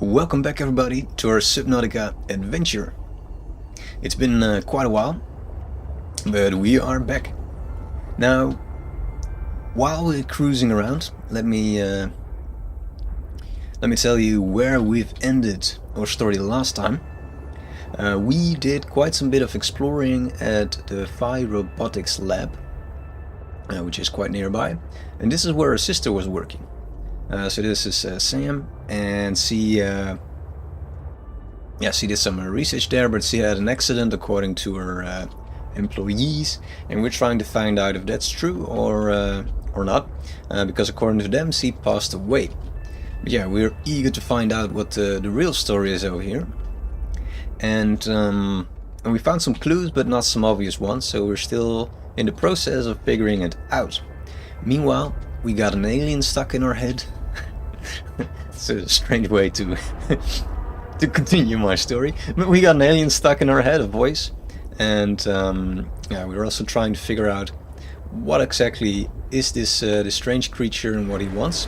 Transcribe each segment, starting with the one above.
Welcome back everybody to our Subnautica adventure. It's been quite a while, but we are back. Now, while we're cruising around, let me tell you where we've ended our story last time. We did quite some bit of exploring at the Phi Robotics lab, which is quite nearby, and this is where her sister was working. So this is Sam, and she did some research there, but she had an accident according to her employees, and we're trying to find out if that's true or not, because according to them she passed away. But yeah, we're eager to find out what the real story is over here, and we found some clues but not some obvious ones, so we're still in the process of figuring it out. Meanwhile, we got an alien stuck in our head. It's a strange way to to continue my story, but we got an alien stuck in our head, a voice, and yeah, we're also trying to figure out what exactly is this strange creature and what he wants,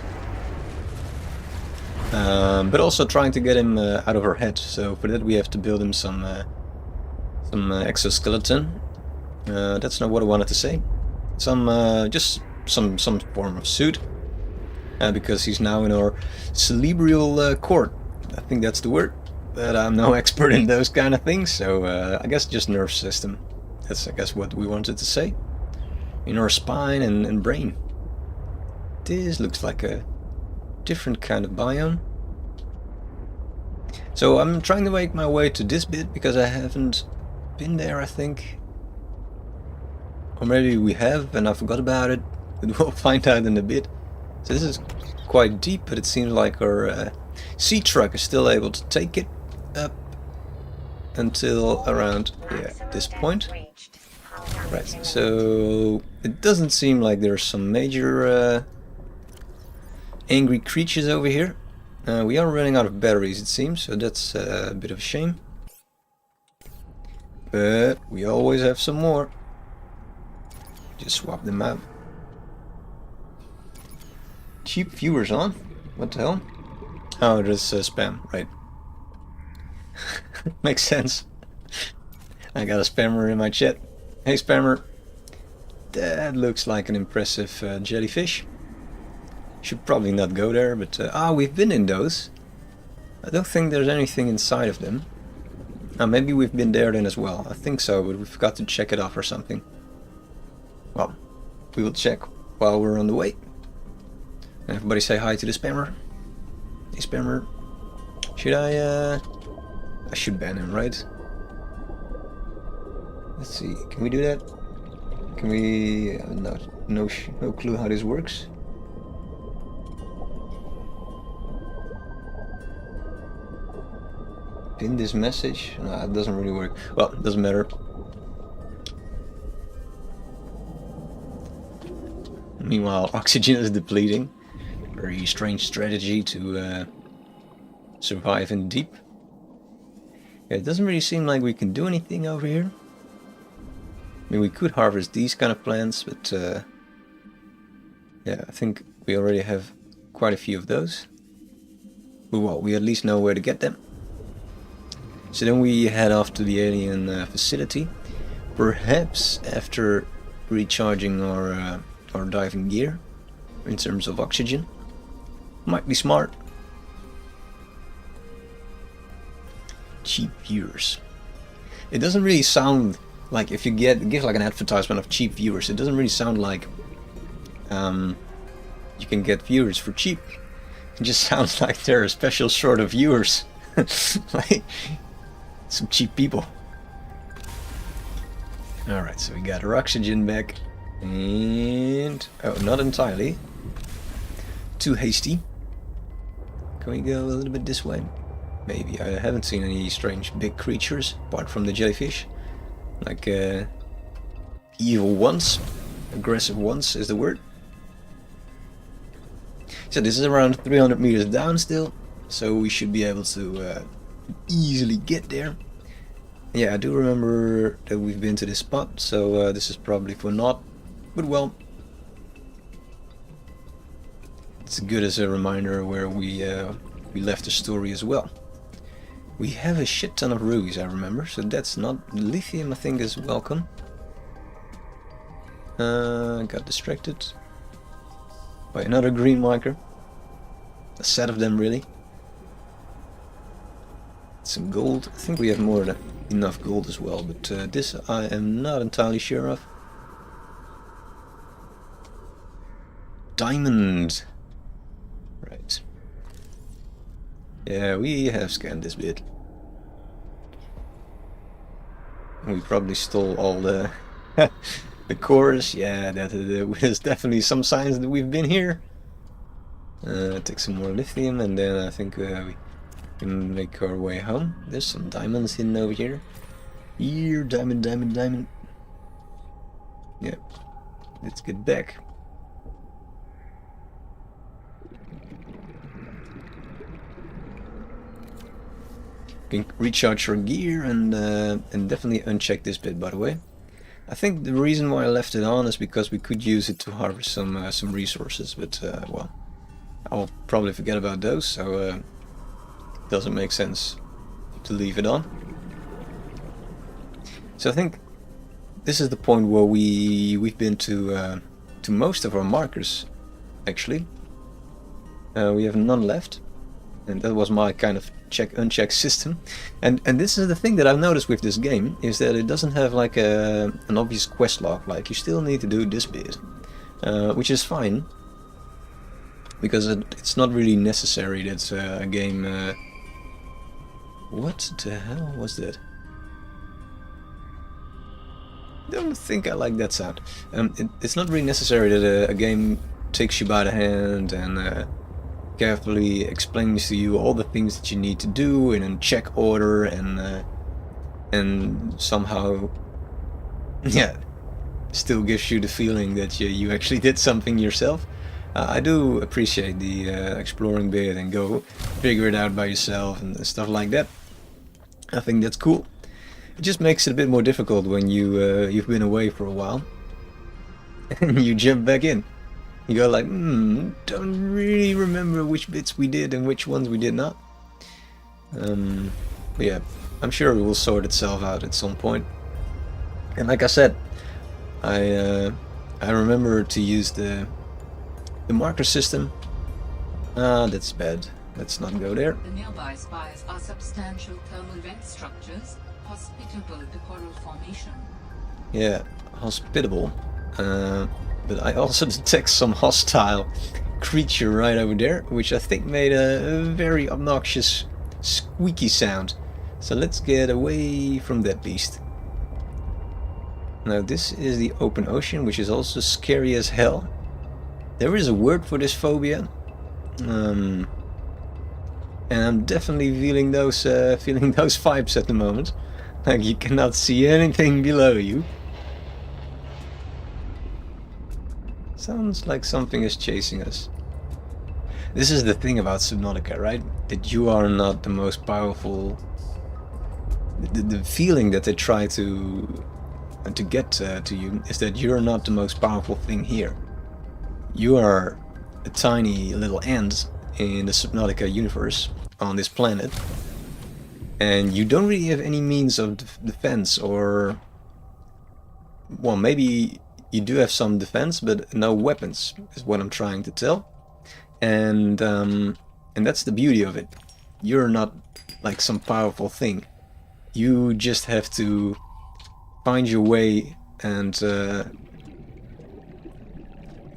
but also trying to get him out of our head. So for that we have to build him some exoskeleton. That's not what I wanted to say. Just some form of suit. Because he's now in our cerebral cord. I think that's the word, but I'm no expert in those kind of things, so I guess just nerve system. That's I guess what we wanted to say. In our spine and brain. This looks like a different kind of biome. So I'm trying to make my way to this bit because I haven't been there, I think. Or maybe we have and I forgot about it, but we'll find out in a bit. So this is quite deep, but it seems like our sea truck is still able to take it up until around this point. Right, so it doesn't seem like there's some major angry creatures over here. We are running out of batteries, it seems, so that's a bit of a shame. But we always have some more. Just swap them out. Cheap viewers on? What the hell? Oh, there's spam, right. Makes sense. I got a spammer in my chat. Hey spammer. That looks like an impressive jellyfish. Should probably not go there, but we've been in those. I don't think there's anything inside of them. Maybe we've been there then as well. I think so, but we forgot to check it off or something. Well, we will check while we're on the way. Everybody say hi to the spammer. Hey spammer. Should I should ban him, right? Let's see, can we do that? Can we... no clue how this works. Pin this message? No, it doesn't really work. Well, it doesn't matter. Meanwhile, oxygen is depleting. Very strange strategy to survive in deep. Yeah, it doesn't really seem like we can do anything over here. I mean, we could harvest these kind of plants, but yeah, I think we already have quite a few of those. Well, we at least know where to get them. So then we head off to the alien facility. Perhaps after recharging our diving gear in terms of oxygen. Might be smart. Cheap viewers. It doesn't really sound like, if you give like an advertisement of cheap viewers, it doesn't really sound like you can get viewers for cheap. It just sounds like they're a special sort of viewers. Like some cheap people. Alright, so we got our oxygen back. And... oh, not entirely. Too hasty. Can we go a little bit this way? Maybe. I haven't seen any strange big creatures, apart from the jellyfish. Like, evil ones. Aggressive ones is the word. So this is around 300 meters down still. So we should be able to easily get there. Yeah, I do remember that we've been to this spot, so this is probably for naught. But well, it's good as a reminder where we we left the story as well. We have a shit ton of rubies, I remember, so that's not lithium. I think is welcome. Got distracted by another green marker. A set of them, really. Some gold. I think we have more than enough gold as well, but this I am not entirely sure of. Diamond. Right. Yeah, we have scanned this bit. We probably stole all the the cores. Yeah, that is definitely some signs that we've been here. Take some more lithium, and then I think we can make our way home. There's some diamonds hidden over here. Here, diamond, diamond, diamond. Yeah, let's get back. Can recharge our gear and definitely uncheck this bit, by the way. I think the reason why I left it on is because we could use it to harvest some resources, but well, I'll probably forget about those, so it doesn't make sense to leave it on. So I think this is the point where we've been to most of our markers, actually. We have none left. And that was my kind of check-uncheck system. And this is the thing that I've noticed with this game, is that it doesn't have like an obvious quest log, like you still need to do this bit. Which is fine, because it's not really necessary that a game... what the hell was that? Don't think I like that sound. It's not really necessary that a game takes you by the hand and carefully explains to you all the things that you need to do in a check order, and somehow, yeah, still gives you the feeling that you actually did something yourself. I do appreciate the exploring bit and go figure it out by yourself and stuff like that. I think that's cool. It just makes it a bit more difficult when you've been away for a while and you jump back in. You go like, don't really remember which bits we did and which ones we did not. But yeah, I'm sure it will sort itself out at some point. And like I said, I remember to use the marker system. That's bad. Let's not go there. The nearby spires are substantial thermal vent structures, hospitable to coral formation. Yeah, hospitable. But I also detect some hostile creature right over there, which I think made a very obnoxious squeaky sound. So let's get away from that beast. Now this is the open ocean, which is also scary as hell. There is a word for this phobia. And I'm definitely feeling those vibes at the moment. Like you cannot see anything below you. Sounds like something is chasing us. This is the thing about Subnautica, right? That you are not the most powerful. The feeling that they try to get to you is that you're not the most powerful thing here. You are a tiny little ant in the Subnautica universe on this planet, and you don't really have any means of defense, or well, maybe you do have some defense, but no weapons, is what I'm trying to tell. And that's the beauty of it. You're not like some powerful thing. You just have to find your way and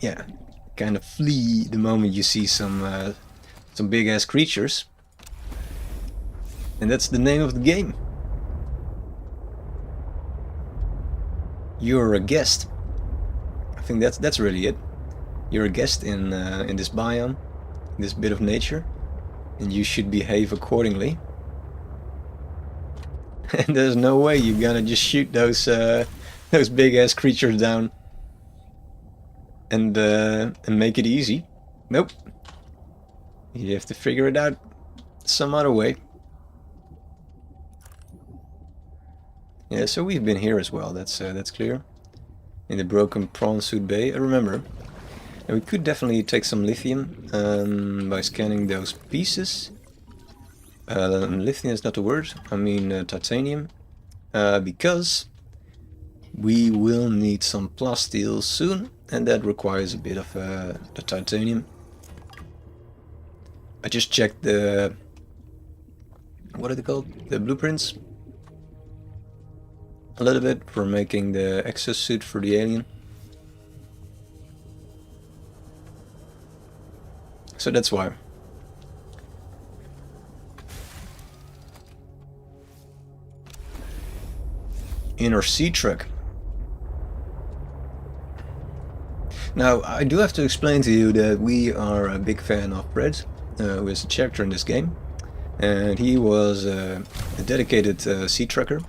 yeah, kind of flee the moment you see some big ass creatures. And that's the name of the game. You're a guest. I think that's really it. You're a guest in this biome, in this bit of nature, and you should behave accordingly. And there's no way you're gonna just shoot those big ass creatures down and make it easy. Nope. You have to figure it out some other way. Yeah, so we've been here as well. That's clear. In the broken prawn suit bay, I remember. And we could definitely take some lithium by scanning those pieces. lithium is not the word, I mean titanium, because we will need some plasteel soon, and that requires a bit of the titanium. I just checked the, what are they called? The blueprints. A little bit for making the exosuit for the alien. So that's why. Inner sea truck. Now, I do have to explain to you that we are a big fan of Brett, who is a character in this game. And he was a dedicated sea trucker.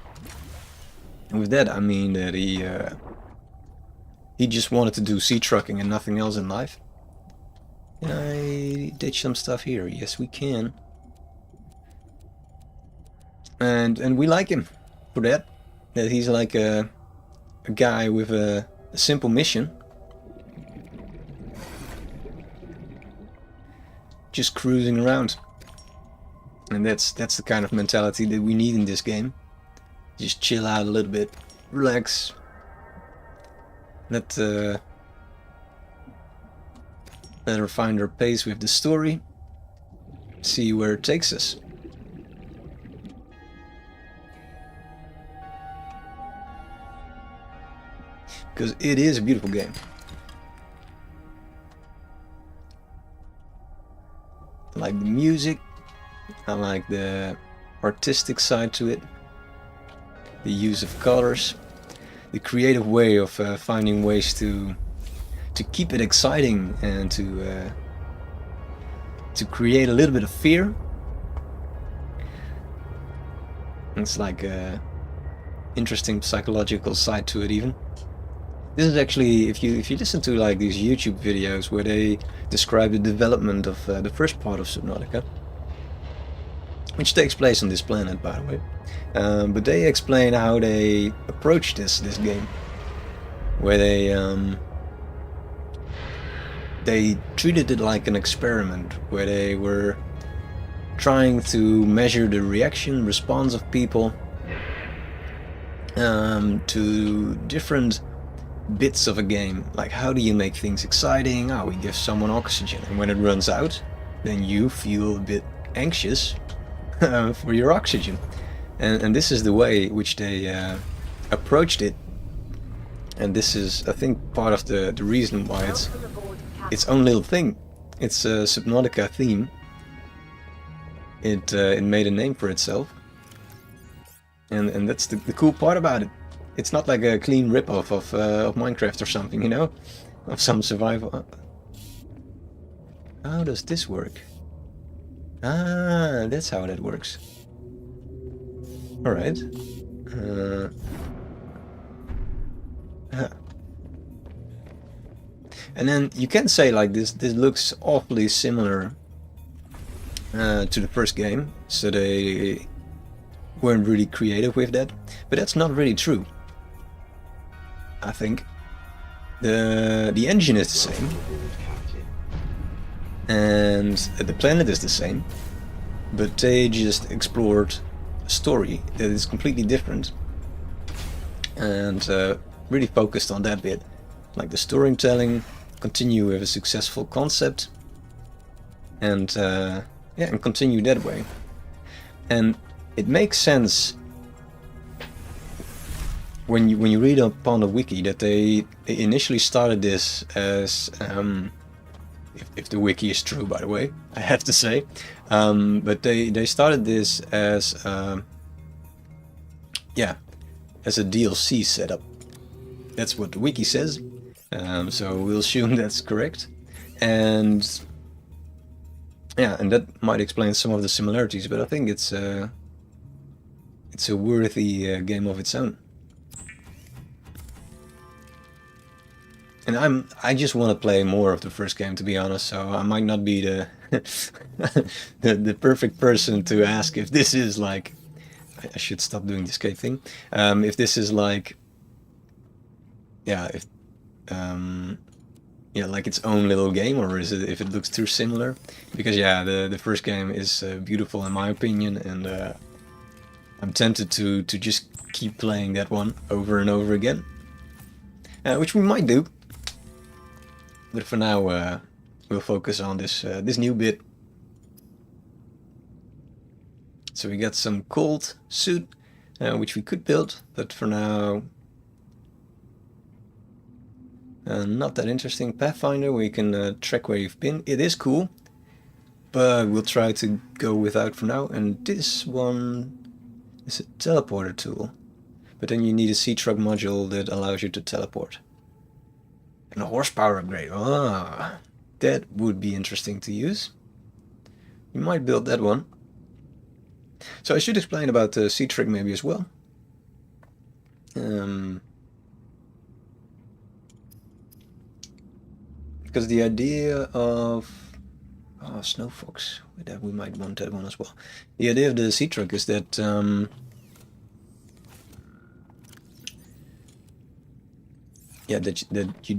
And with that I mean that he just wanted to do sea trucking and nothing else in life. Can I ditch some stuff here? Yes, we can. And we like him for that. That he's like a guy with a simple mission. Just cruising around. And that's the kind of mentality that we need in this game. Just chill out a little bit, relax. Let her find her pace with the story. See where it takes us. Because it is a beautiful game. I like the music. I like the artistic side to it. The use of colors. The creative way of finding ways to keep it exciting and to create a little bit of fear. It's like a interesting psychological side to it even. This is actually, if you listen to like these YouTube videos where they describe the development of the first part of Subnautica, which takes place on this planet, by the way, but they explain how they approached this game, where they treated it like an experiment, where they were trying to measure the response of people to different bits of a game. Like, how do you make things exciting? Oh, we give someone oxygen, and when it runs out, then you feel a bit anxious for your oxygen. And this is the way which they approached it. And this is, I think, part of the reason why it's its own little thing. It's a Subnautica theme. It made a name for itself. And that's the cool part about it. It's not like a clean rip-off of Minecraft or something, you know? Of some survival. How does this work? Ah, that's how that works. Alright. And then you can say like this looks awfully similar to the first game, so they weren't really creative with that, but that's not really true. I think the engine is the same, and the planet is the same, but they just explored a story that is completely different, and really focused on that bit, like the storytelling, continue with a successful concept, and yeah, and continue that way. And it makes sense when you read up on the wiki that they initially started this as, if the wiki is true, by the way, I have to say, but they started this as yeah, as a DLC setup. That's what the wiki says, so we'll assume that's correct. And yeah, and that might explain some of the similarities, but I think it's a worthy game of its own. And I just want to play more of the first game, to be honest, so I might not be the the perfect person to ask if this is like, I should stop doing the escape thing, if this is like, yeah, yeah, like its own little game, or is it if it looks too similar? Because yeah, the first game is beautiful in my opinion, and I'm tempted to just keep playing that one over and over again, which we might do. But for now, we'll focus on this new bit. So we got some cold suit, which we could build, but for now, not that interesting. Pathfinder, where you can track where you've been. It is cool, but we'll try to go without for now. And this one is a teleporter tool, but then you need a sea truck module that allows you to teleport. And a horsepower upgrade. Ah, that would be interesting to use. You might build that one. So I should explain about the sea truck maybe as well. Because the idea of Snow Fox, we might want that one as well. The idea of the sea truck is that yeah, that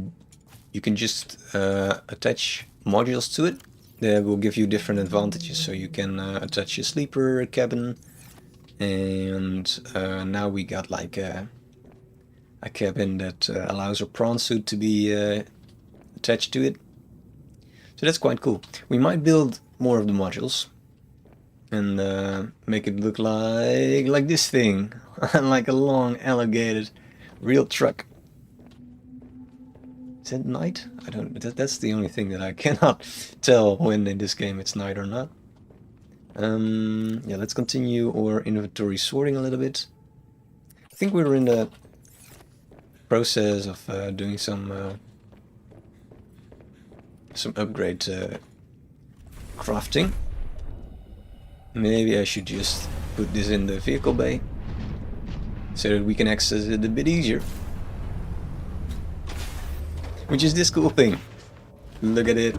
you can just attach modules to it that will give you different advantages. So you can attach a sleeper cabin, and now we got like a cabin that allows a prawn suit to be attached to it. So that's quite cool. We might build more of the modules and make it look like this thing, like a long elongated real truck. Is it night? I don't. That's the only thing that I cannot tell when in this game it's night or not. Yeah, let's continue our inventory sorting a little bit. I think we were in the process of doing some upgrade crafting. Maybe I should just put this in the vehicle bay so that we can access it a bit easier. Which is this cool thing. Look at it.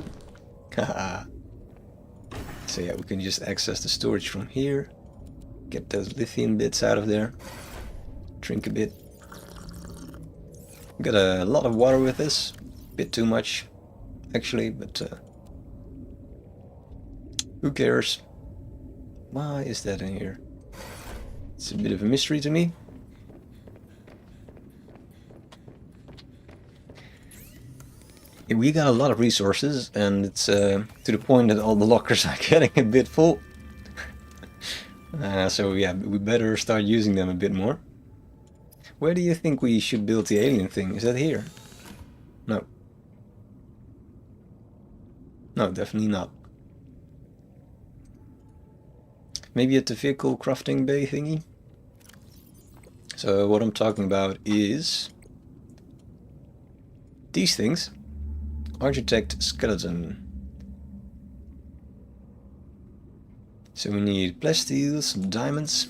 Haha. So yeah, we can just access the storage from here. Get those lithium bits out of there. Drink a bit. Got a lot of water with this. Bit too much, actually, but who cares? Why is that in here? It's a bit of a mystery to me. We got a lot of resources, and it's to the point that all the lockers are getting a bit full. So yeah, we better start using them a bit more. Where do you think we should build the alien thing? Is that here? No. No, definitely not. Maybe at the vehicle crafting bay thingy? So what I'm talking about is these things. Architect skeleton. So we need plasteel, some diamonds,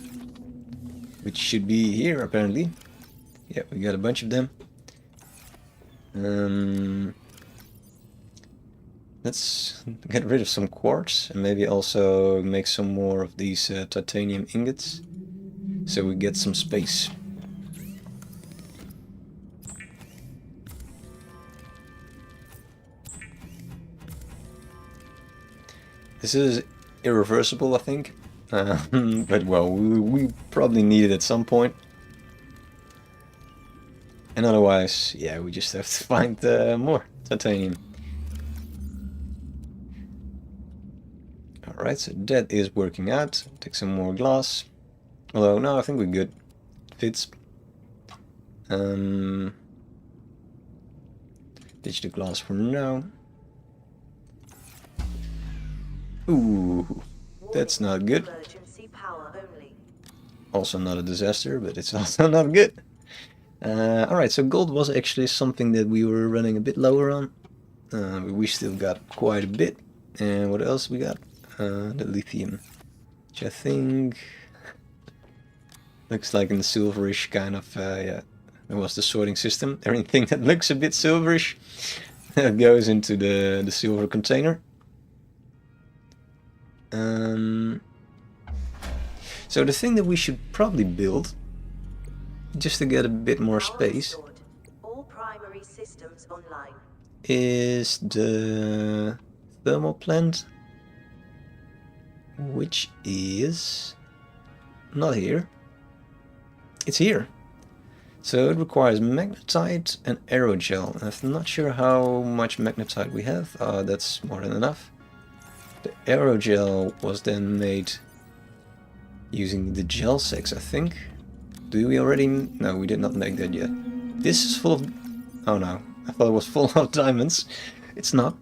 which should be here apparently. Yeah, we got a bunch of them. Let's get rid of some quartz and maybe also make some more of these titanium ingots, so we get some space. This is irreversible, I think, but well, we probably need it at some point. And otherwise, yeah, we just have to find more titanium. Alright, so that is working out. Take some more glass. Although, no, I think we're good. It fits. Ditch the glass for now. Ooh, that's not good. Also not a disaster, but it's also not good. Alright, so gold was actually something that we were running a bit lower on. But we still got quite a bit. And what else we got? The lithium, which I think looks like in the silverish kind of, yeah, that was the sorting system. Everything that looks a bit silverish goes into the silver container. So the thing that we should probably build, just to get a bit more space. All primary systems online. is the thermal plant, which is not here. It's here. So it requires magnetite and aerogel. I'm not sure how much magnetite we have. That's more than enough. The aerogel was then made using the gel sex, I think. Do we already... No, we did not make that yet. This is full of... Oh no, I thought it was full of diamonds. It's not.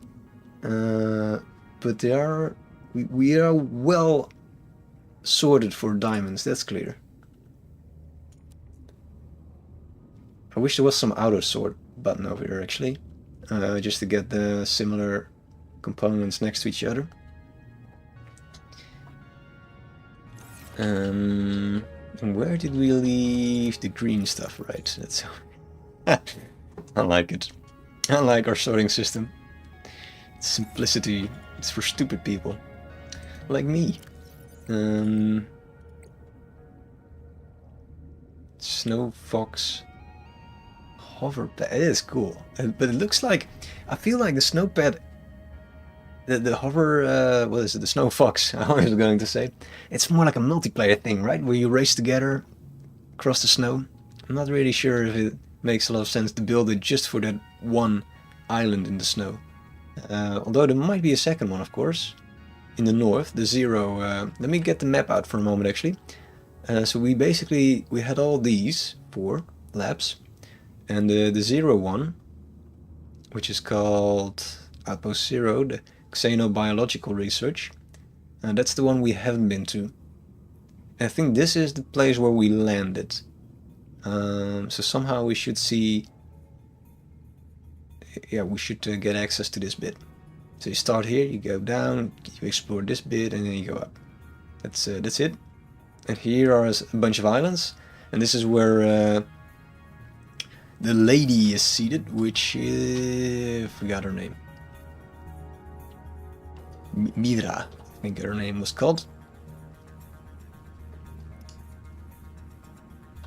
But they are... We are well sorted for diamonds, that's clear. I wish there was some auto sort button over here actually. Just to get the similar components next to each other. Where did we leave the green stuff? Right, that's... I like it. I like our sorting system. It's simplicity. It's for stupid people. Like me. Snow fox. Hover pad. It is cool. But it looks like... I feel like the snow pad... The hover... what is it? The snow fox. I was going to say. It's more like a multiplayer thing, right? Where you race together across the snow. I'm not really sure if it makes a lot of sense to build it just for that one island in the snow. Although there might be a second one, of course. In the north, the Zero... let me get the map out for a moment, actually. So we basically... We had all these 4 labs. And the Zero one, which is called Outpost Zero, the Xenobiological Research. That's the one we haven't been to. I think this is the place where we landed. So somehow we should see... Yeah, we should get access to this bit. So you start here, you go down, you explore this bit, and then you go up. That's it. And here are a bunch of islands. And this is where the lady is seated, which I forgot her name. Midra, I think her name was called.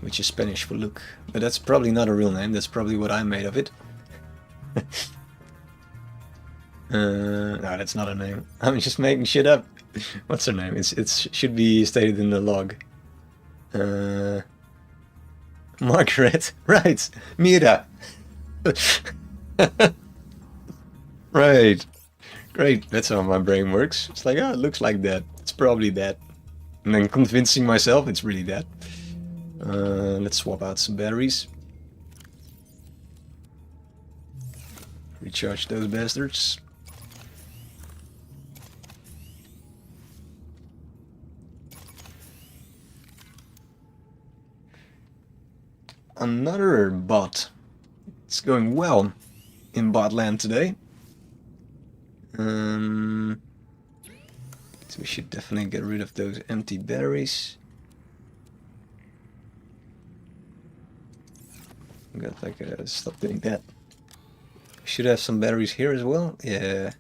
Which is Spanish for look. But that's probably not a real name, that's probably what I made of it. No, that's not a name. I'm just making shit up. What's her name? It should be stated in the log. Margaret. Right. Mira. Right. Great. That's how my brain works. It's like, oh, it looks like that. It's probably that. And then convincing myself it's really that. Let's swap out some batteries. Recharge those bastards. Another bot. It's going well in bot land today. So we should definitely get rid of those empty batteries. Got like stop doing that. We should have some batteries here as well. Yeah.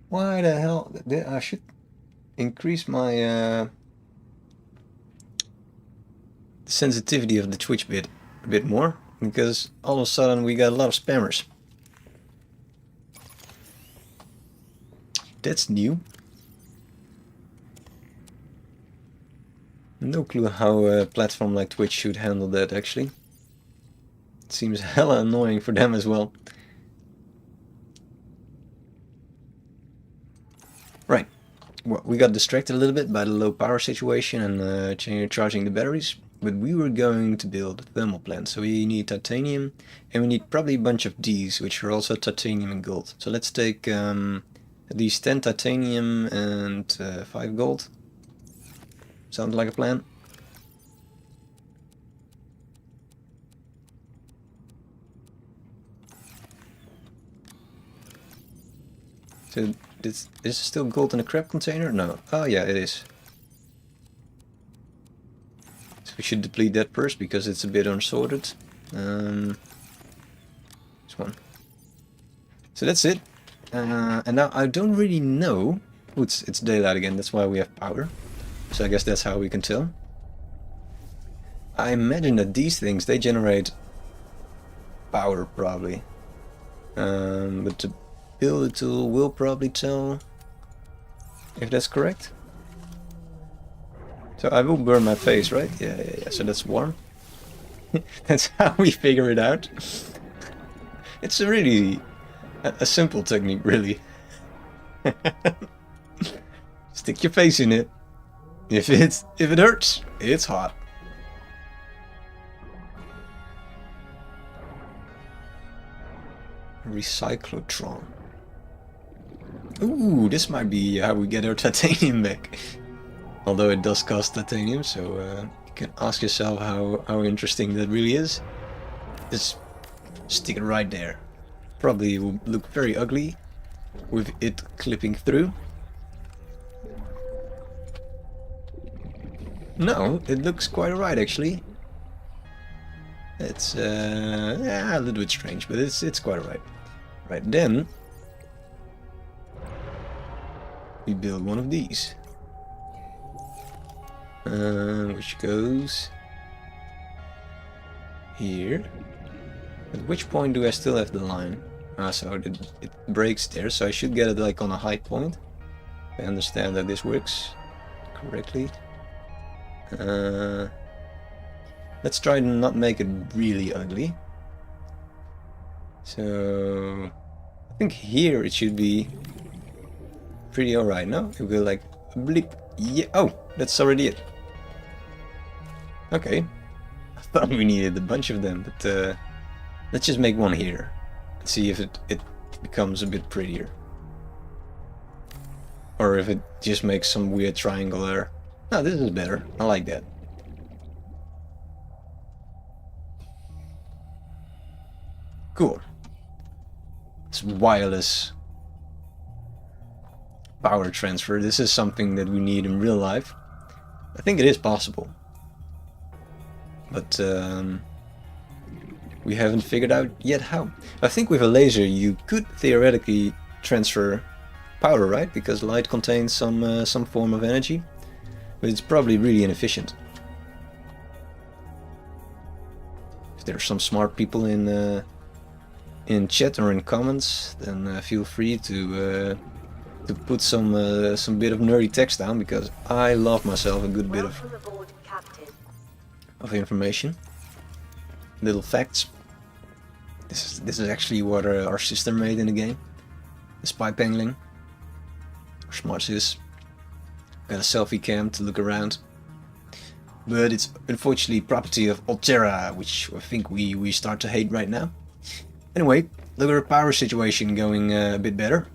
Why the hell? I should increase my sensitivity of the Twitch bit a bit more, because all of a sudden we got a lot of spammers. That's new. No clue how a platform like Twitch should handle that actually. It seems hella annoying for them as well. Right. Well, we got distracted a little bit by the low power situation and charging the batteries, but we were going to build a thermal plant, so we need titanium and we need probably a bunch of these, which are also titanium and gold. So let's take at least 10 titanium and 5 gold. Sounds like a plan. So is still gold in a crab container? No. Oh yeah, it is. So we should deplete that first because it's a bit unsorted. This one. So that's it. And now I don't really know. Oh, it's daylight again. That's why we have power. So I guess that's how we can tell. I imagine that these things, they generate power probably. But the build tool will probably tell if that's correct. So I will burn my face, right? Yeah. So that's warm. That's how we figure it out. It's really a simple technique, really. Stick your face in it. If it hurts, it's hot. Recyclotron. Ooh, this might be how we get our titanium back. Although it does cost titanium, so you can ask yourself how interesting that really is. Just stick it right there. Probably will look very ugly with it clipping through. No, it looks quite alright actually. It's yeah, a little bit strange, but it's quite alright. Right, then we build one of these. Which goes here. At which point do I still have the line? So it breaks there, so I should get it like on a high point. I understand that this works correctly. Let's try to not make it really ugly. So I think here it should be pretty alright, no? It will like bleep. Yeah. Oh, that's already it. Okay. I thought we needed a bunch of them, but let's just make one here. Let's see if it becomes a bit prettier. Or if it just makes some weird triangle there. No, this is better. I like that. Cool. It's wireless power transfer. This is something that we need in real life. I think it is possible. But we haven't figured out yet how. I think with a laser you could theoretically transfer power, right? Because light contains some form of energy. But it's probably really inefficient. If there are some smart people in chat or in comments, then feel free to put some bit of nerdy text down, because I love myself a good bit of information, little facts. This is actually what our sister made in the game. The spy pangling. Our smart sis. Got a selfie cam to look around. But it's unfortunately property of Altera, which I think we start to hate right now. Anyway, look at our power situation going a bit better.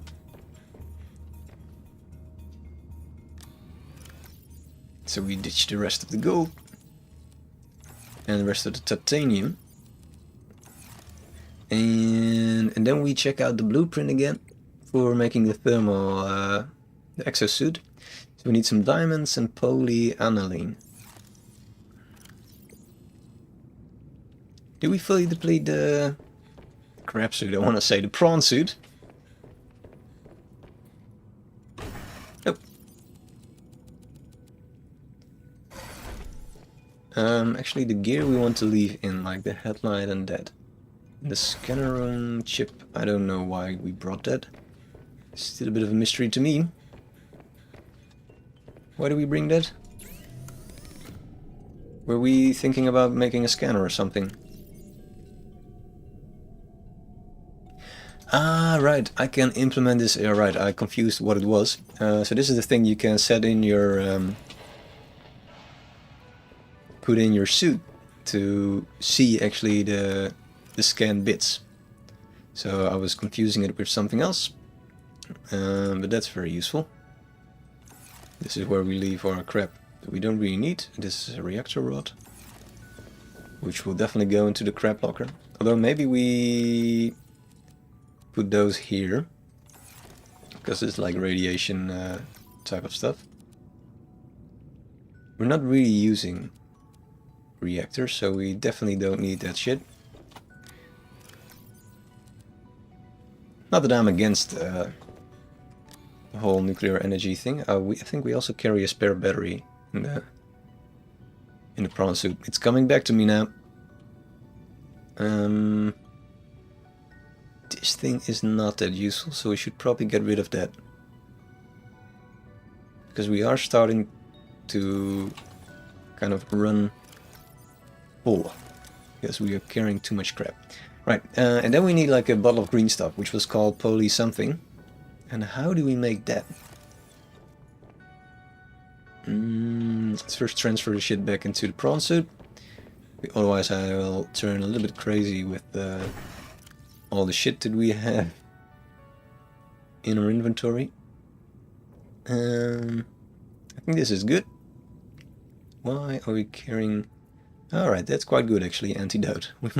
So we ditch the rest of the gold and the rest of the titanium, and then we check out the blueprint again for making the thermal the exosuit. So we need some diamonds and polyaniline. Do we fully deplete the crab suit? I want to say the prawn suit. Actually the gear we want to leave in, like the headlight and that. The scanner room chip, I don't know why we brought that. It's still a bit of a mystery to me. Why do we bring that? Were we thinking about making a scanner or something? Ah, right, I can implement this. Right, I confused what it was. So this is the thing you can set in your... put in your suit to see actually the scanned bits. So I was confusing it with something else, but that's very useful. This is where we leave our crap that we don't really need. This is a reactor rod, which will definitely go into the crab locker. Although maybe we put those here, because it's like radiation type of stuff. We're not really using reactor, so we definitely don't need that shit. Not that I'm against the whole nuclear energy thing. I think we also carry a spare battery in in the prawn suit. It's coming back to me now. This thing is not that useful, so we should probably get rid of that. Because we are starting to kind of run full. Because we are carrying too much crap. Right, and then we need like a bottle of green stuff, which was called poly something. And how do we make that? Let's first transfer the shit back into the prawn suit. Otherwise I will turn a little bit crazy with all the shit that we have in our inventory. I think this is good. Why are we carrying... Alright, that's quite good actually, antidote. We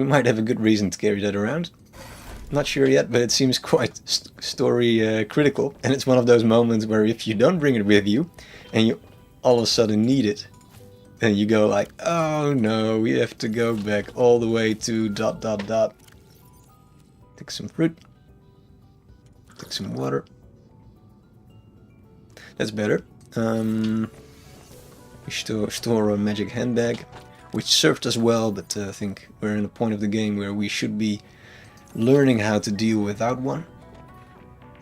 might have a good reason to carry that around. Not sure yet, but it seems quite story critical. And it's one of those moments where if you don't bring it with you, and you all of a sudden need it, then you go like, oh no, we have to go back all the way to ... Take some fruit. Take some water. That's better. We store a magic handbag, which served us well, but I think we're in a point of the game where we should be learning how to deal without one.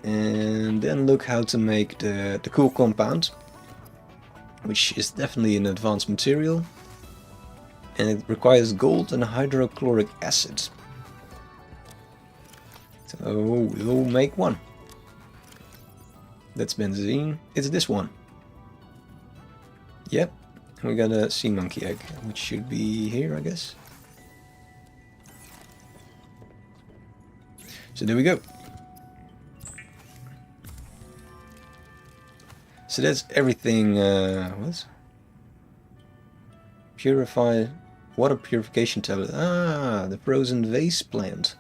And then look how to make the cool compound, which is definitely an advanced material. And it requires gold and hydrochloric acid. So we'll make one. That's benzene. It's this one. Yep. We got a sea monkey egg, which should be here, I guess. So there we go. So that's everything. What? Purify water purification tablet. Ah, the frozen vase plant.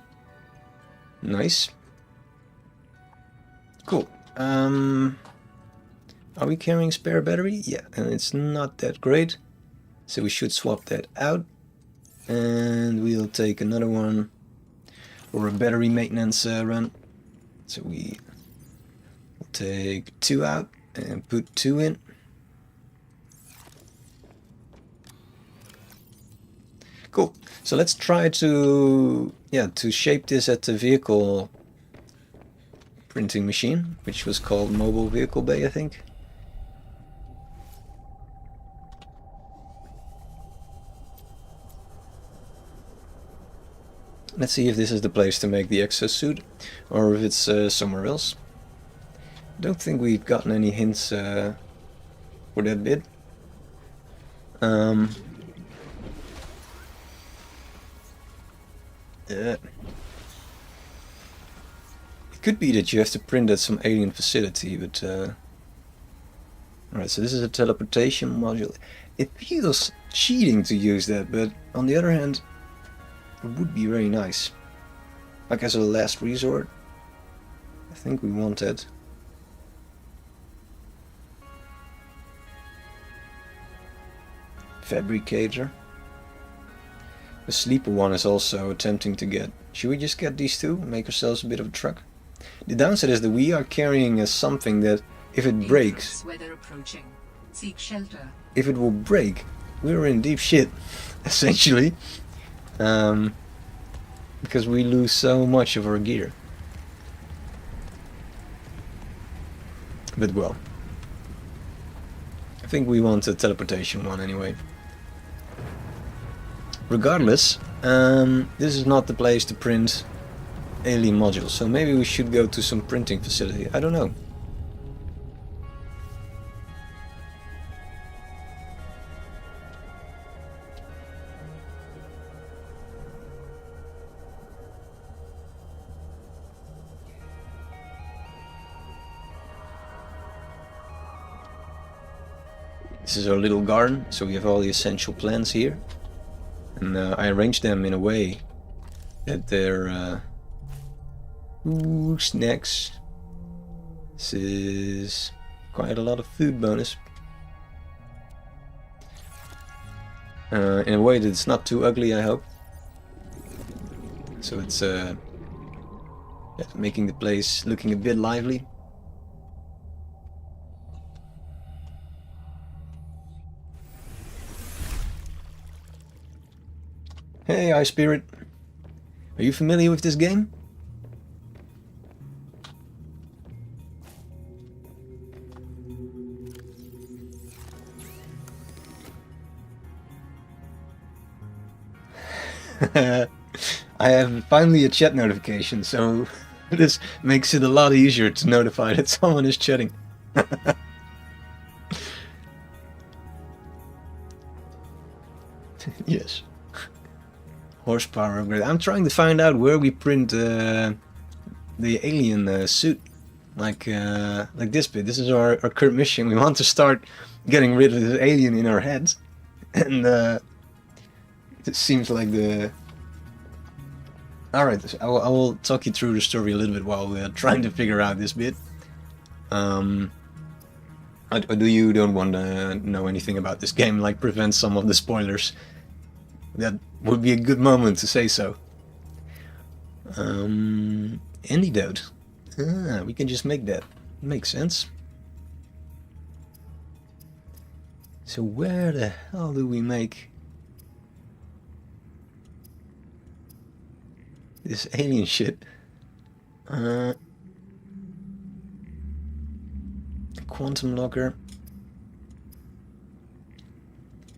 Nice. Cool. Are we carrying spare battery? Yeah, and it's not that great. So we should swap that out. And we'll take another one for a battery maintenance run. So we will take 2 out and put 2 in. Cool. So let's try to shape this at the vehicle printing machine, which was called Mobile Vehicle Bay, I think. Let's see if this is the place to make the exosuit, or if it's somewhere else. Don't think we've gotten any hints for that bit. It could be that you have to print at some alien facility, but... Alright, so this is a teleportation module. It feels cheating to use that, but on the other hand, it would be very nice. Like as a last resort. I think we want that. Fabricator. The sleeper one is also tempting to get. Should we just get these two? Make ourselves a bit of a truck? The downside is that we are carrying something that, if it breaks... Weather approaching. Seek shelter. If it will break, we're in deep shit, essentially. Because we lose so much of our gear. But well, I think we want a teleportation one anyway. Regardless, this is not the place to print alien modules, so maybe we should go to some printing facility. I don't know. This is our little garden, so we have all the essential plants here. And I arranged them in a way that they're... snacks. This is quite a lot of food bonus. In a way that it's not too ugly, I hope. So it's making the place looking a bit lively. Hey, Ice Spirit. Are you familiar with this game? I have finally a chat notification, so this makes it a lot easier to notify that someone is chatting. Yes. Horsepower upgrade. I'm trying to find out where we print the alien suit. Like this bit. This is our current mission. We want to start getting rid of the alien in our heads. And it seems like the... Alright, I will talk you through the story a little bit while we're trying to figure out this bit. Or do you don't want to know anything about this game, like prevent some of the spoilers? That would be a good moment to say so. Antidote. We can just make that. Makes sense. So where the hell do we make this alien shit? Quantum locker.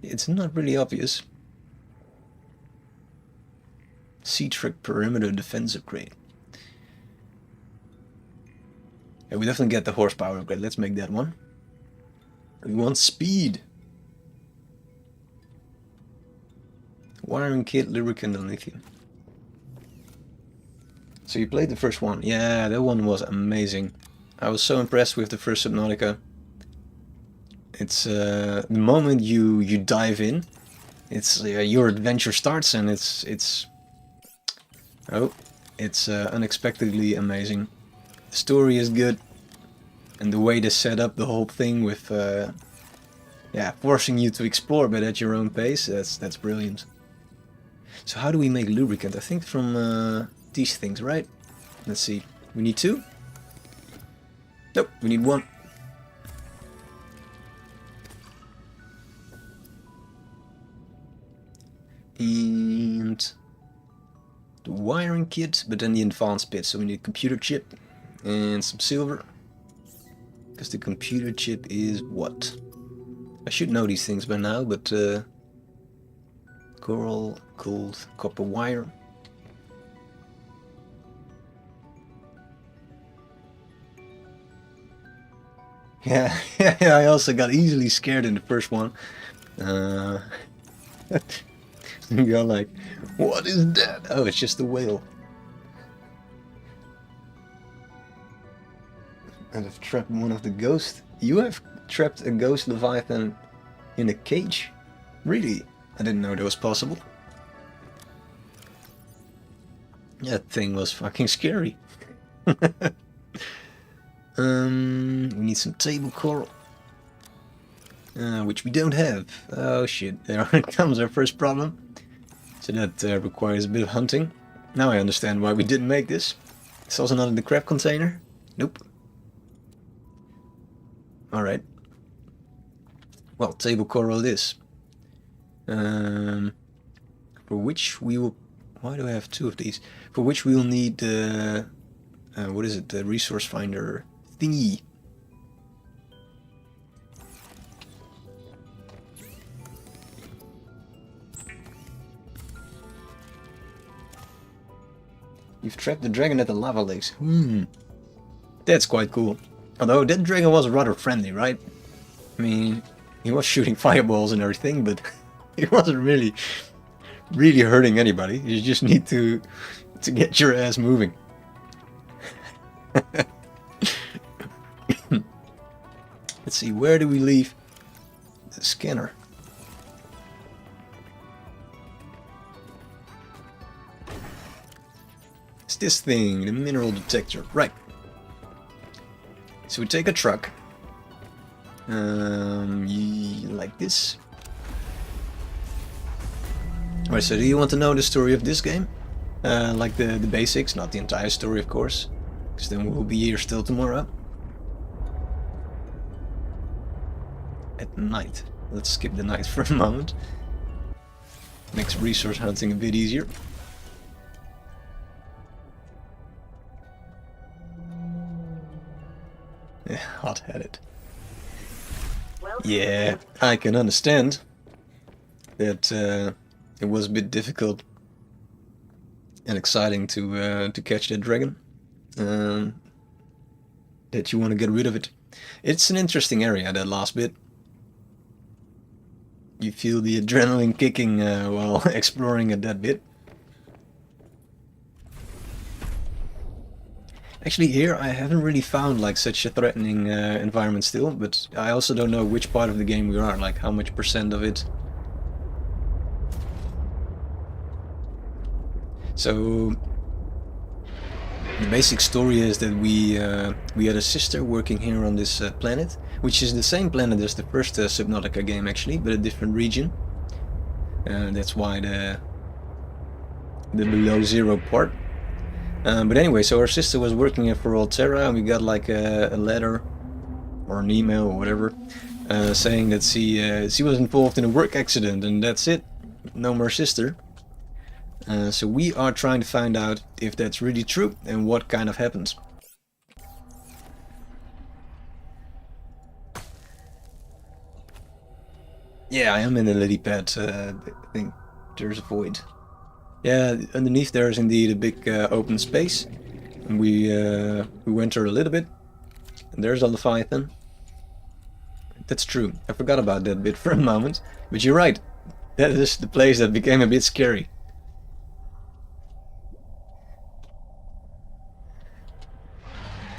It's not really obvious. Sea-Trick perimeter defense upgrade. Yeah, we definitely get the horsepower upgrade. Let's make that one. We want speed. Wiring kit, lubricant, and lithium. So you played the first one. Yeah, that one was amazing. I was so impressed with the first Subnautica. It's the moment you dive in, it's your adventure starts, and it's unexpectedly amazing. The story is good, and the way they set up the whole thing with forcing you to explore but at your own pace, that's brilliant. So how do we make lubricant? I think from these things, right? Let's see. We need 2? Nope, we need 1. And the wiring kit, but then the advanced bit. So we need a computer chip and some silver. Because the computer chip is what? I should know these things by now, but coral, gold, copper wire. Yeah, I also got easily scared in the first one. You're like, what is that? Oh, it's just a whale. And I've trapped one of the ghosts. You have trapped a ghost leviathan in a cage? Really? I didn't know that was possible. That thing was fucking scary. We need some table coral. Which we don't have. Oh shit, there comes our first problem. So that requires a bit of hunting. Now I understand why we didn't make this. It's also not in the crab container. Nope. Alright. Well, table coral it is. For which we will... Why do I have 2 of these? For which we will need what is it? The resource finder thingy. You've trapped the dragon at the lava lakes. That's quite cool. Although that dragon was rather friendly, right? I mean, he was shooting fireballs and everything, but he wasn't really hurting anybody. You just need to get your ass moving. Let's see, where do we leave the scanner? It's this thing, the mineral detector. Right. So we take a truck. Like this. Alright, so do you want to know the story of this game? Like the basics, not the entire story, of course. Because then we'll be here still tomorrow. At night. Let's skip the night for a moment. Makes resource hunting a bit easier. Yeah, hot-headed. Yeah, I can understand that it was a bit difficult and exciting to catch that dragon. That you want to get rid of it. It's an interesting area, that last bit. You feel the adrenaline kicking while exploring at that bit. Actually, here I haven't really found like such a threatening environment still, but I also don't know which part of the game we are, like how much % of it. So the basic story is that we had a sister working here on this planet, which is the same planet as the first Subnautica game actually, but a different region. That's why the Below Zero part. But anyway, so our sister was working here for Alterra, and we got like a letter or an email or whatever saying that she was involved in a work accident, and that's it. No more sister. So we are trying to find out if that's really true and what kind of happens. Yeah, I am in the lily pad thing. There's a void. Yeah, underneath there is indeed a big open space. And we went there a little bit. And there's a Leviathan. That's true. I forgot about that bit for a moment. But you're right. That is the place that became a bit scary.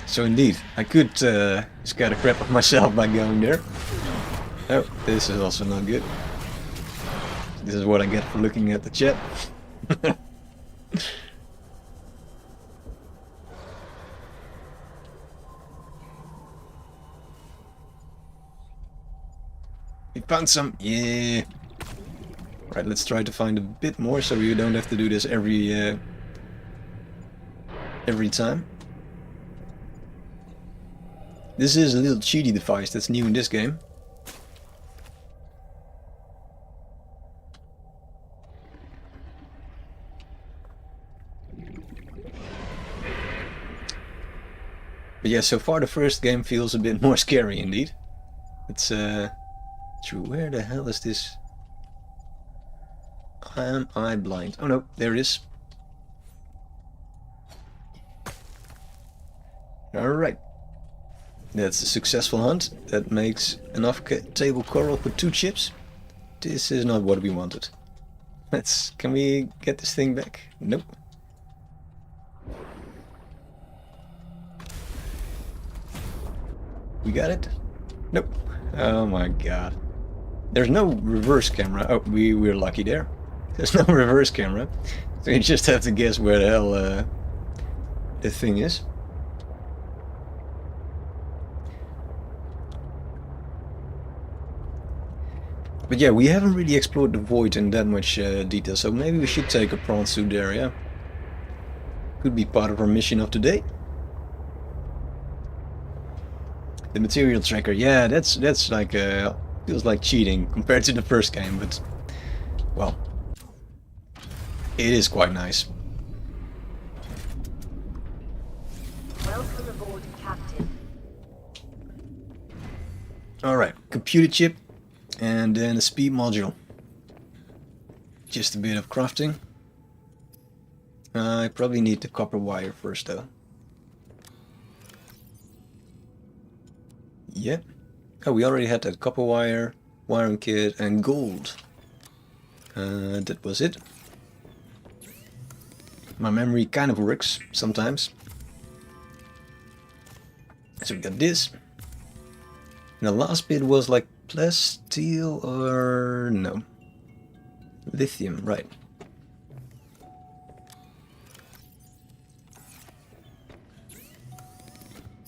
So indeed, I could scare the crap out of myself by going there. Oh, this is also not good. This is what I get for looking at the chat. We found some, yeah. Right, let's try to find a bit more so you don't have to do this every time. This is a little cheaty device that's new in this game. But yeah, so far the first game feels a bit more scary indeed. It's true. Where the hell is this? Am I blind? Oh no, there it is. Alright. That's a successful hunt. That makes enough table coral for 2 chips. This is not what we wanted. Can we get this thing back? Nope. We got it? Nope. Oh my god. There's no reverse camera. Oh, we're lucky there. There's no reverse camera. So you just have to guess where the hell the thing is. But yeah, we haven't really explored the void in that much detail, so maybe we should take a prawn suit there, yeah? Could be part of our mission of today. The material tracker, yeah, that's like feels like cheating compared to the first game, but well, it is quite nice. Welcome aboard, Captain. All right, computer chip, and then a speed module. Just a bit of crafting. I probably need the copper wire first, though. Yep. Oh, we already had that copper wire, wiring kit, and gold. That was it. My memory kind of works sometimes. So we got this. And the last bit was like plasteel or no. Lithium, right.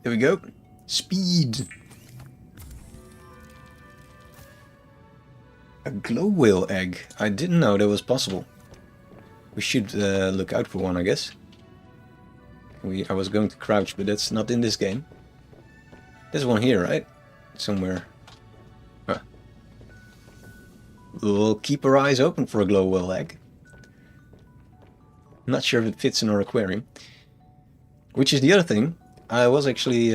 There we go. Speed. A glow whale egg. I didn't know that was possible. We should look out for one, I guess. I was going to crouch, but that's not in this game. There's one here, right? Somewhere. Huh. we'll keep our eyes open for a glow whale egg. Not sure if it fits in our aquarium. Which is the other thing. I was actually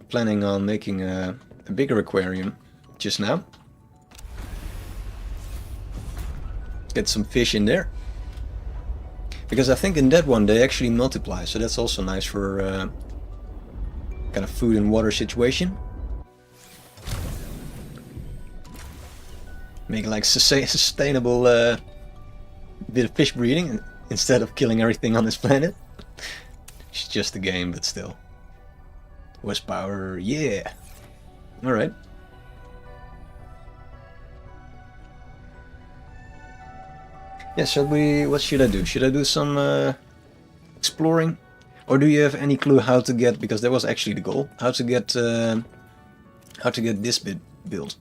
planning on making a bigger aquarium just now. Get some fish in there. Because I think in that one they actually multiply, so that's also nice for kind of food and water situation. Make like sustainable bit of fish breeding instead of killing everything on this planet. It's just a game, but still. Horsepower, yeah. Alright. Yeah, what should I do? Should I do some exploring? Or do you have any clue how to get, because that was actually the goal, how to get this bit built?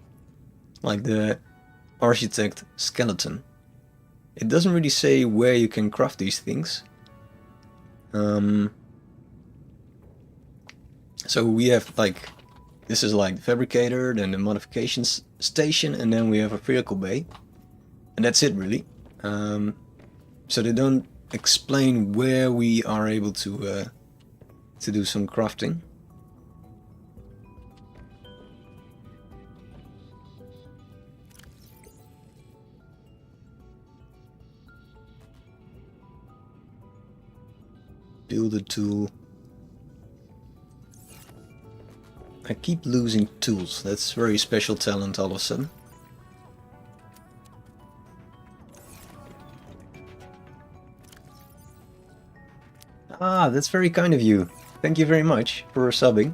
Like the architect skeleton. It doesn't really say where you can craft these things. So we have like, this is like the fabricator, then the modifications station, and then we have a vehicle bay. And that's it really. So they don't explain where we are able to do some crafting. Build a tool. I keep losing tools. That's very special talent all of a sudden. Ah, that's very kind of you. Thank you very much for subbing.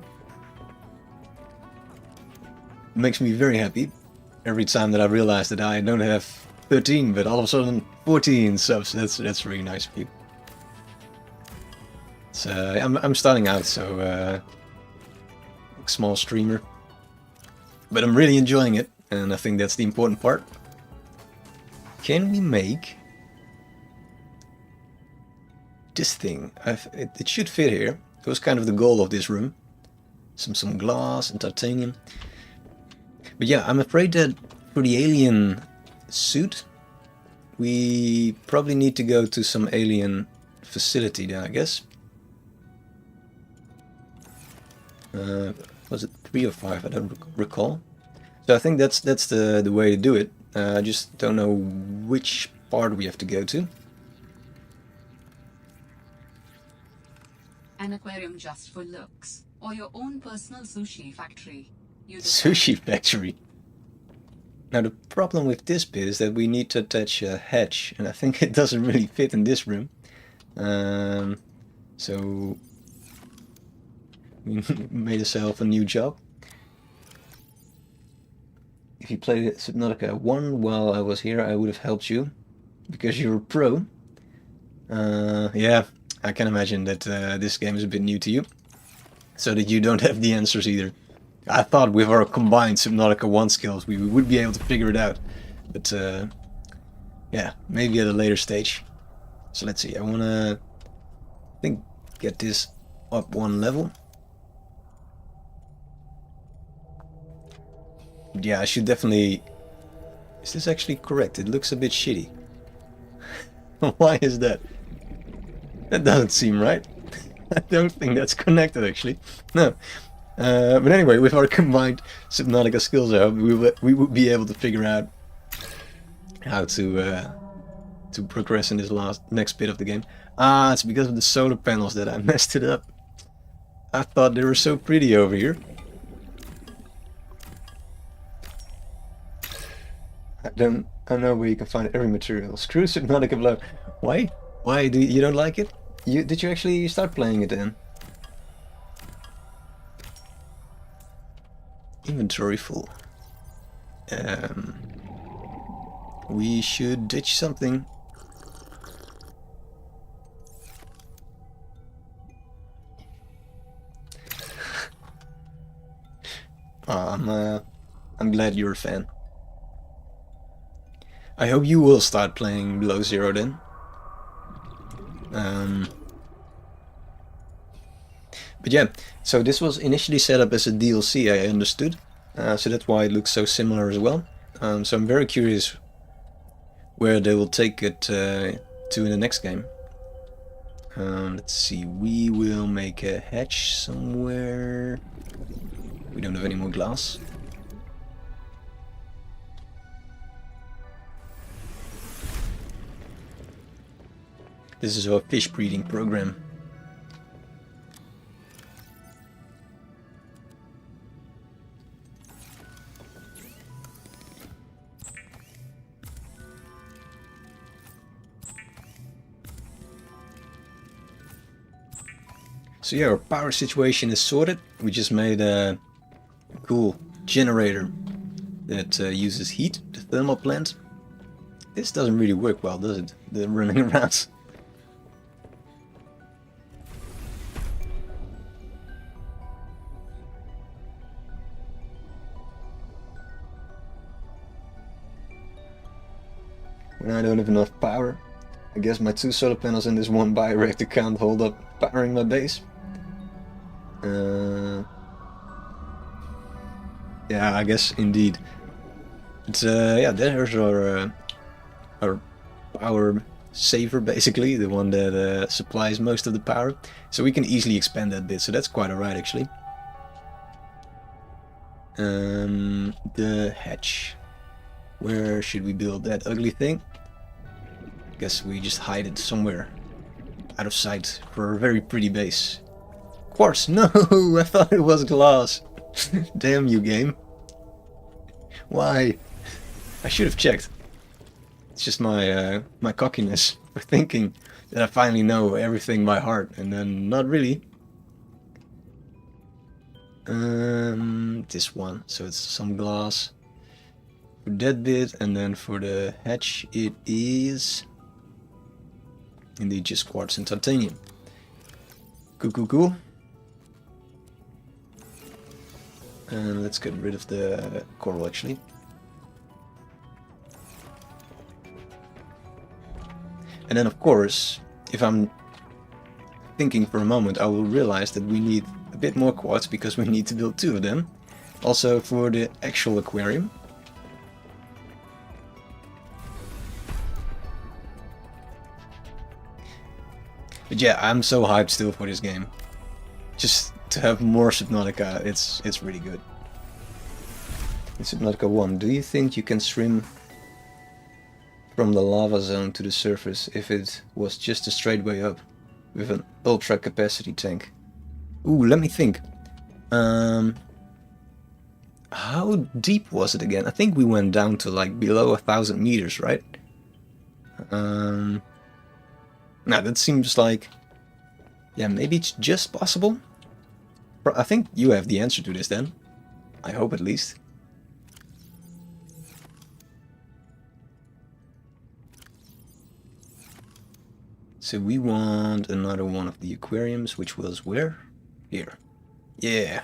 It makes me very happy every time that I realize that I don't have 13, but all of a sudden 14 subs. That's really nice of you. So I'm starting out, so small streamer, but I'm really enjoying it, and I think that's the important part. Can we make this thing? It should fit here. It was kind of the goal of this room. Some glass and titanium. But yeah, I'm afraid that for the alien suit, we probably need to go to some alien facility then, I guess. Was it 3 or 5? I don't recall. So I think that's the way to do it. I just don't know which part we have to go to. An aquarium just for looks, or your own personal sushi factory. Sushi factory. Now the problem with this bit is that we need to attach a hatch, and I think it doesn't really fit in this room. So we made ourselves a new job. If you played Subnautica 1 while I was here, I would have helped you, because you're a pro. Yeah, I can imagine that this game is a bit new to you, so that you don't have the answers either. I thought with our combined Subnautica 1 skills we would be able to figure it out, but yeah, maybe at a later stage. So let's see, I wanna, I think, get this up one level. Yeah, I should definitely... Is this actually correct? It looks a bit shitty. Why is that? That doesn't seem right. I don't think that's connected actually. No. But anyway, with our combined Subnautica skills, we would be able to figure out how to progress in this next bit of the game. Ah, it's because of the solar panels that I messed it up. I thought they were so pretty over here. I don't know where you can find every material. Screw Subnautica Below. Why? Why do you don't like it? Did you actually start playing it then? Inventory full. We should ditch something. I'm glad you're a fan. I hope you will start playing Below Zero then. But yeah, so this was initially set up as a DLC, I understood. So that's why it looks so similar as well. So I'm very curious where they will take it to in the next game. Let's see, we will make a hatch somewhere. We don't have any more glass. This is our fish breeding program. So yeah, our power situation is sorted. We just made a cool generator that uses heat, the thermal plant. This doesn't really work well, does it? The running around. When I don't have enough power, I guess my 2 solar panels in this one bioreactor can't hold up powering my base. Yeah, I guess indeed. It's yeah, there's our power saver, basically, the one that supplies most of the power. So we can easily expand that bit, so that's quite alright actually. The hatch. Where should we build that ugly thing? Guess we just hide it somewhere out of sight for a very pretty base. Quartz! No! I thought it was glass! Damn you, game. Why? I should have checked. It's just my my cockiness for thinking that I finally know everything by heart, and then not really. This one, so it's some glass for that bit, and then for the hatch it is indeed just quartz and titanium. Cool. And let's get rid of the coral actually. And then of course, if I'm thinking for a moment, I will realize that we need a bit more quartz because we need to build 2 of them. Also for the actual aquarium. But yeah, I'm so hyped still for this game. Just to have more Subnautica, it's really good. In Subnautica 1, do you think you can swim from the lava zone to the surface if it was just a straight way up with an ultra capacity tank? Ooh, let me think. How deep was it again? I think we went down to like below 1,000 meters, right? Now that seems like, yeah, maybe it's just possible. I think you have the answer to this then. I hope at least. So we want another one of the aquariums, which was where? Here. Yeah.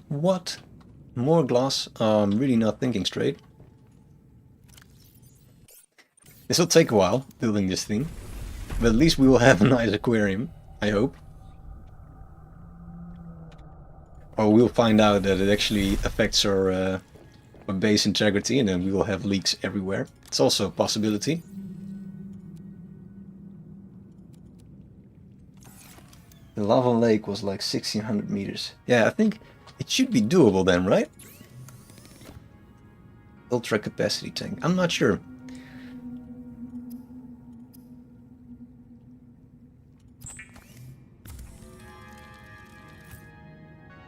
What? More glass? I'm really not thinking straight. This will take a while, building this thing. But at least we will have a nice aquarium, I hope. Or we'll find out that it actually affects our base integrity, and then we will have leaks everywhere. It's also a possibility. The lava lake was like 1600 meters. Yeah, I think it should be doable then, right? Ultra capacity tank. I'm not sure.